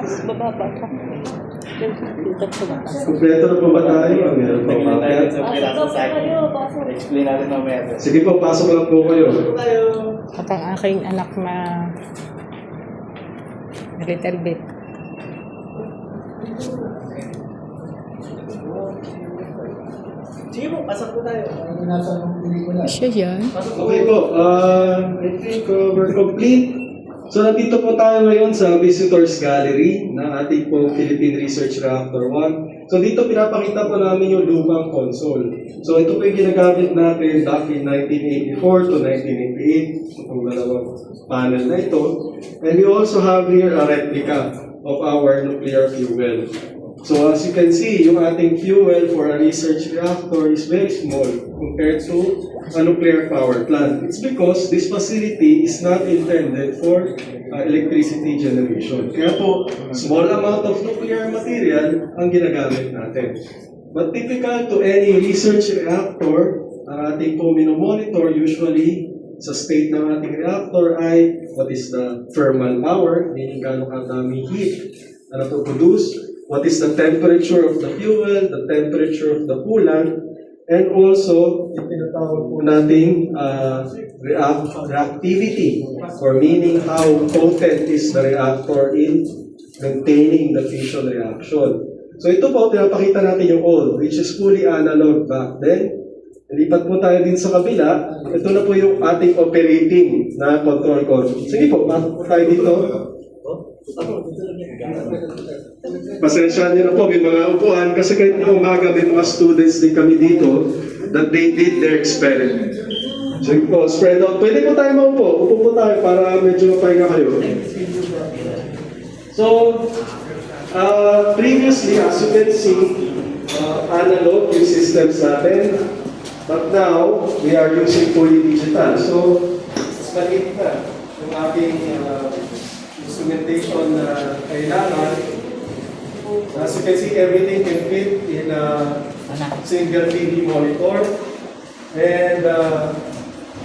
Bababa pa. Dito sa baba. Kompleto na po ba tayo? Meron po ba? Explain natin mamaya. Sige po, pasok lang po kayo. At ang aking anak na little bit. Sige po, pasok po tayo. Siya yan. Okay po, I think we're complete. So nandito po tayo ngayon sa Visitors Gallery ng ating po Philippine Research Reactor 1. So dito pinapakita po namin yung lumang console. So ito po yung ginagamit natin back in 1984 to 1988. So itong dalawang panel na ito. And we also have here a replica of our nuclear fuel. So as you can see, yung ating fuel for a research reactor is very small compared to a nuclear power plant. It's because this facility is not intended for electricity generation. Kaya po, small amount of nuclear material ang ginagamit natin. But typical to any research reactor, ang ating po minomonitor usually sa state ng ating reactor ay what is the thermal power, meaning gaano kadami heat na napoproduce. What is the temperature of the fuel, the temperature of the coolant, and also yung tinatawag po nating reactivity, or meaning how potent is the reactor in maintaining the fission reaction. So ito po, pinapakita natin yung old, which is fully analog back then. Lipat po tayo din sa kabila. Ito na po yung ating operating na control console. Sige po, pasok po tayo dito. Pasensya niyo na po, may mga upuan kasi kahit na umaga may mga students din kami dito that they did their experiment. So po, spread out. Pwede po tayo maupo. Upo po tayo para medyo mapahinga kayo. So, previously, as you can see, analog yung systems natin. But now, we are using fully digital. So, mas maliit na yung ating instrumentation na kailangan. As you can see, everything can fit in a single TV monitor. And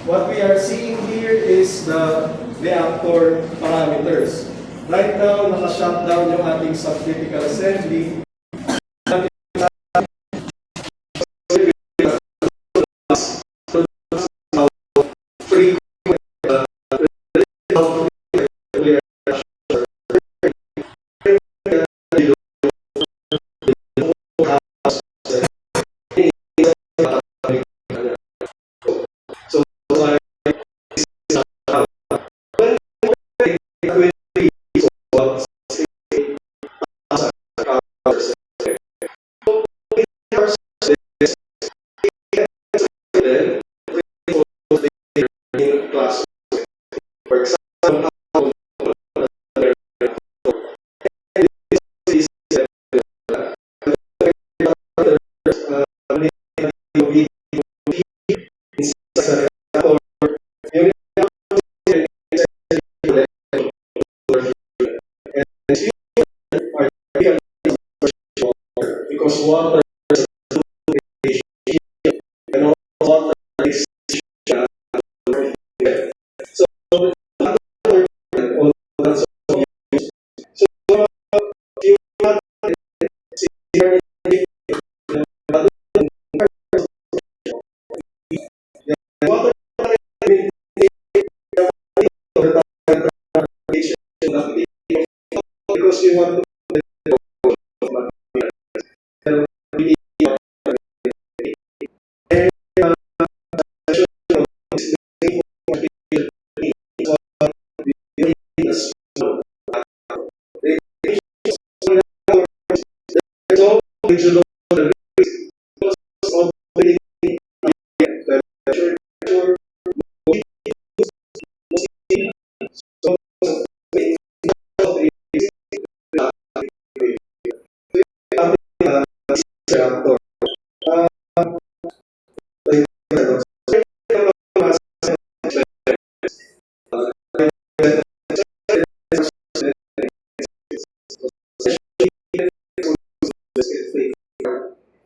what we are seeing here is the reactor parameters. Right now, naka-shutdown yung ating subcritical assembly. Because water is and water is so because you want to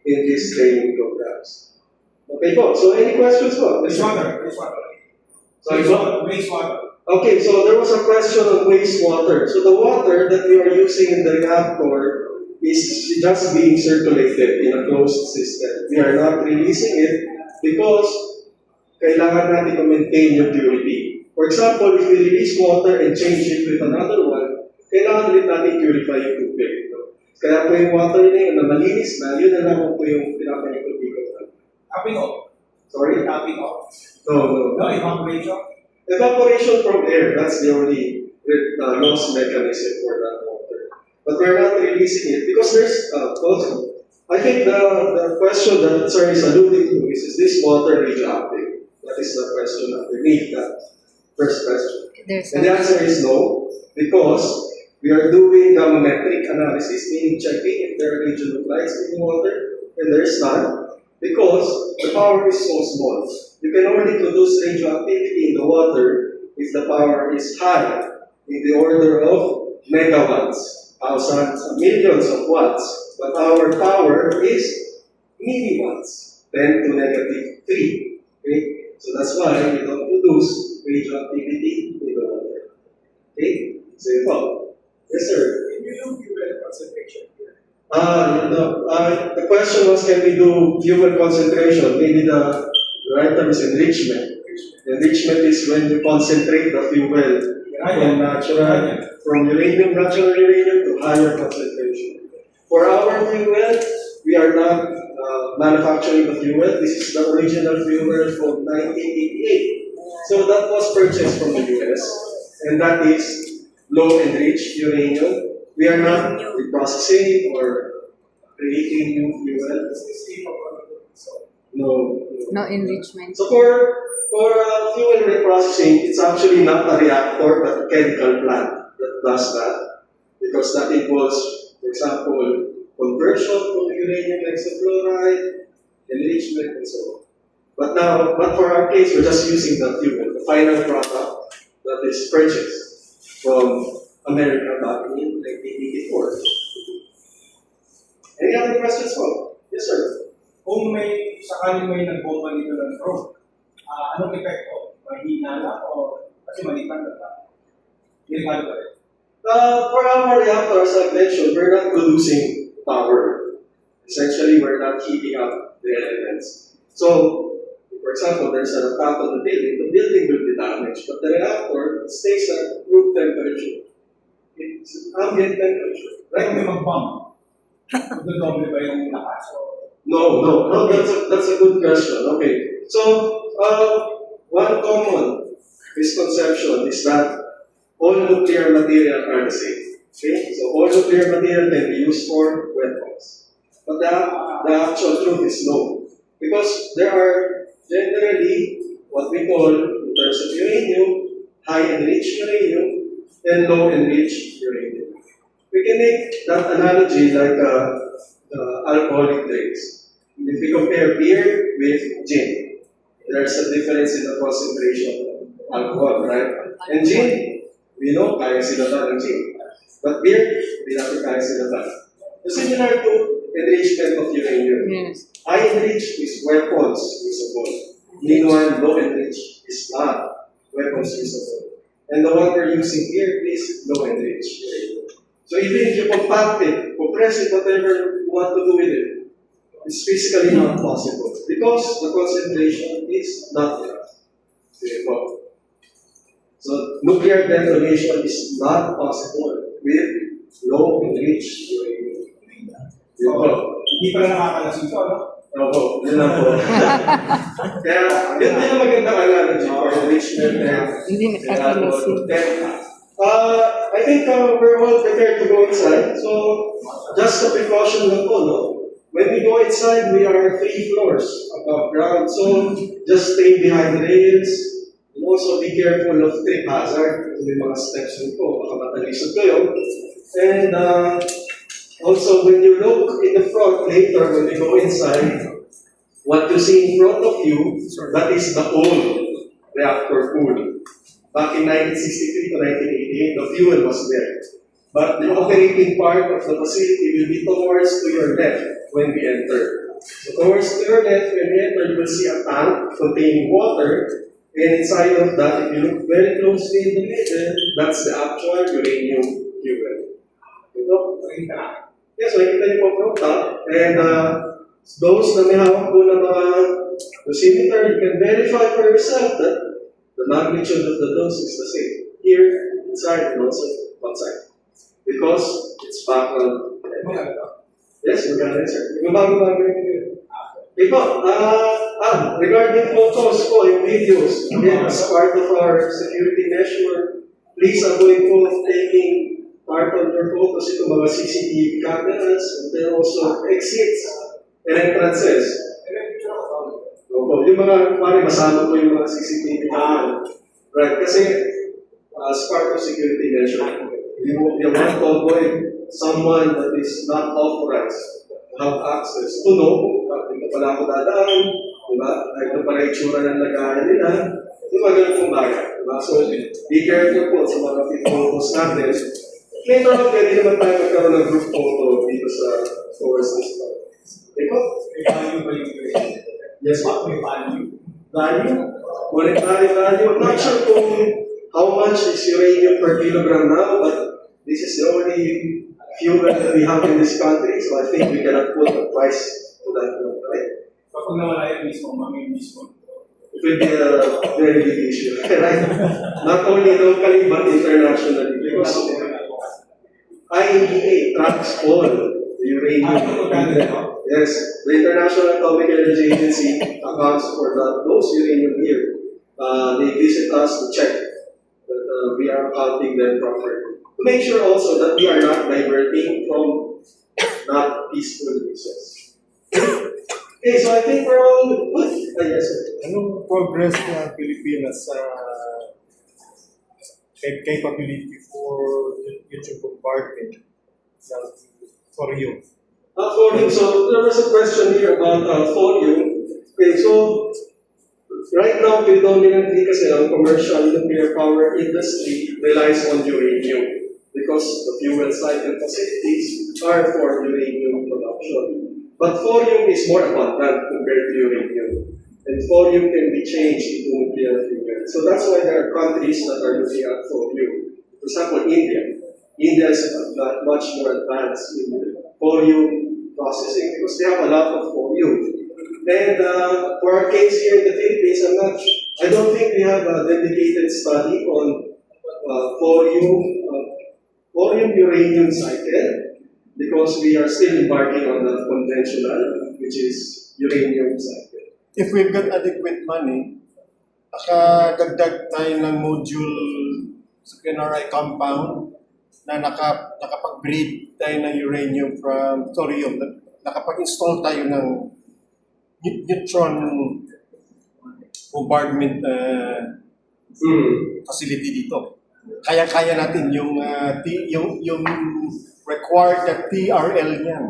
in these training programs. Okay po, so any questions po? Wastewater. Sorry po? Wastewater. Okay, so there was a question on wastewater. So the water that we are using in the reactor is just being circulated in a closed system. We are not releasing it because kailangan natin to maintain yung purity. For example, if we release water and change it with another one, kailangan rin natin purify yung tubig. Kaya po yung water na yun na malinis na, yun na lang po yung pinapanikulbigan. Tapping off. Sorry? Tapping off. No. No, evaporation. Evaporation from air, that's the only loss mechanism for that water. But we're not releasing it because there's also, I think the question that Sir is alluding to is this water radioactive? That is the question underneath that first question. And the answer is no, because we are doing gammametric analysis, meaning checking if there are radionuclides in the water, and there's none, because the power is so small. You can only produce radioactivity in the water if the power is high, in the order of megawatts, thousands, millions of watts. But our power is milliwatts, 10 to negative 3. Okay? So that's why we don't produce radioactivity in the water. Okay? So yes, sir. Can you do fuel concentration here? The question was, can we do fuel concentration? Maybe the right term is enrichment. Enrichment is when you concentrate the fuel from natural uranium to higher concentration. For our fuel, we are not manufacturing the fuel. This is the original fuel from 1988. So that was purchased from the US, and that is low enriched uranium. We are not reprocessing or creating new fuel. No. No enrichment. So for fuel reprocessing, it's actually not a reactor, but a chemical plant that does that, because that involves, for example, conversion from uranium hexafluoride, enrichment, and so on. But for our case, we're just using the fuel, the final product that is purchased from America back in 1984. Any other questions, Paul? Yes, sir. Kung sakaling may nagbomba dito ng drone, anong epekto? Mahina lang o kasi malitan na ba? Delikado ba rin? For our reactor, as I mentioned, we're not producing power. Essentially, we're not heating up the elements. So, for example, there's an attack on the building will be damaged, but the reactor stays at room temperature. It's ambient temperature. Right? Kung may mag-bomb, magdodoble ba yung lakas? No, that's a good question. Okay. So, one common misconception is that all nuclear material are the same. Okay? So, all nuclear material can be used for weapons. But the actual truth is no. Because there are generally what we call, in terms of uranium, high enriched uranium and low enriched uranium. We can make that analogy like alcoholic drinks. If we compare beer with gin, there's a difference in the concentration of alcohol, right? And gin, we know kaya silatan ng gin. But beer, we natin kaya silatan. So similar to enrichment of uranium. Yes. High enriched is weapons usable. Meanwhile, low enriched is not weapons usable. And the one we're using here is low enriched uranium. So even if you compact it, compress it, whatever you want to do with it, it's physically not possible because the concentration is not enough. So nuclear detonation is not possible with low enriched uranium. Hindi pa na nakakalasing ko, no? Opo, yun lang po. Kaya, yun din ang magandang analogy for enrichment and Hindi nakakalasing. I think we're all prepared to go inside. So, just a precaution lang po, no? When we go inside, we are 3 floors above ground. So, just stay behind the rails. And also be careful of trip hazard. May mga steps rin po, baka matalisod kayo. And also, when you look in the front later, when we go inside, what you see in front of you, that is the old reactor pool. Back in 1963 to 1988, the fuel was there. But the operating part of the facility will be towards to your left when we enter. So towards to your left, when we enter, you will see a tank containing water, And inside of that, if you look very closely in the middle, that's the actual uranium fuel. Yes, makikita niyo po from top. And those na may hawak po ng mga dosimeter, you can verify for yourself that the magnitude of the dose is the same. Here, inside, and also outside. Because it's back on. Yes, we're gonna answer. Yung bago-bago yun. Ito, regarding photos po, yung videos, again, as part of our security measure, please avoid po taking part of your photos ito mga CCTV cameras, and then also exits and entrances. Opo, yung mga, pare, masama po yung mga CCTV camera. Right, kasi as part of security measure, you want to avoid someone that is not authorized to have access to know kung dito pala ako dadaan, di ba? Ito pala yung tsura ng lagayan nila, di ba ganun pong bagay, di ba? So, be careful po sa mga photos natin. Later on, pwede naman tayo magkaroon ng group photo dito sa towards this part. Okay po? May value ba yung uranium? Yes, po. May value. Value? Monetary value? I'm not sure kung how much is uranium per kilogram now, but this is the only fuel that we have in this country, so I think we cannot put a price to that, right? Pag nawala yung mismo, mami mismo. It will be a very big issue, right? Not only locally, but internationally, because IAEA tracks all the uranium. Yes, the International Atomic Energy Agency accounts for those uranium here. They visit us to check that we are accounting them properly. To make sure also that we are not diverting from not peaceful uses. Okay, so I think we're all good. Yes, sir. Anong progress ng Pilipinas sa capability for YouTube bombardment thorium? Thorium, so there was a question here about thorium. Okay, so right now, predominantly kasi ang commercial nuclear power industry relies on uranium because the fuel cycle facilities are for uranium production. But thorium is more abundant compared to uranium. And thorium can be changed into nuclear fuel. So that's why there are countries that are looking at thorium. For example, India. India is much more advanced in thorium processing because they have a lot of thorium. And for our case here in the Philippines, I don't think we have a dedicated study on thorium-uranium cycle because we are still embarking on the conventional, which is uranium cycle. If we've got adequate money, nakadagdag tayo ng module sa PNRI compound na nakapag-breed tayo ng uranium from thorium. Nakapag-install tayo ng neutron bombardment facility dito. Kaya-kaya natin yung required na TRL niyan.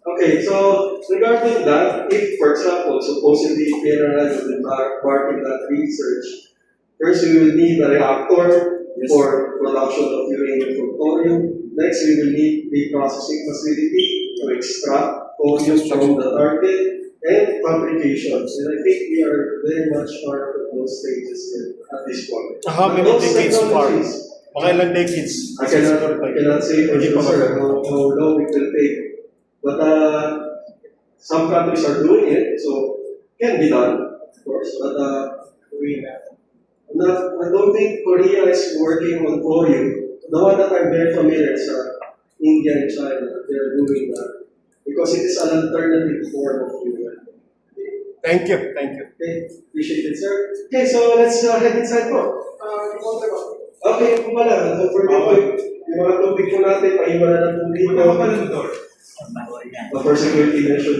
Okay, so regarding that, if, for example, supposedly PNRI will embark in that research, first we will need a reactor for production of uranium from thorium. Next, we will need the processing facility to extract thorium from the target and fabrication. And I think we are very much far from those stages at this point. How many Those decades far? technologies, Mga ilang decades? I cannot say for Hindi sure, pa sir, mag- how long it will take. But some countries are doing it, so it can be done, of course. But I don't think Korea is working on thorium. The one that I'm very familiar is India and China. They're doing that because it is an alternative form of fuel. Thank you. Okay, appreciate it, sir. Okay, so let's head inside po. Okay, kung pala, don't forget po, yung mga tubig po natin, paiwan na lang po dito. Ano pa ng door? For security measures.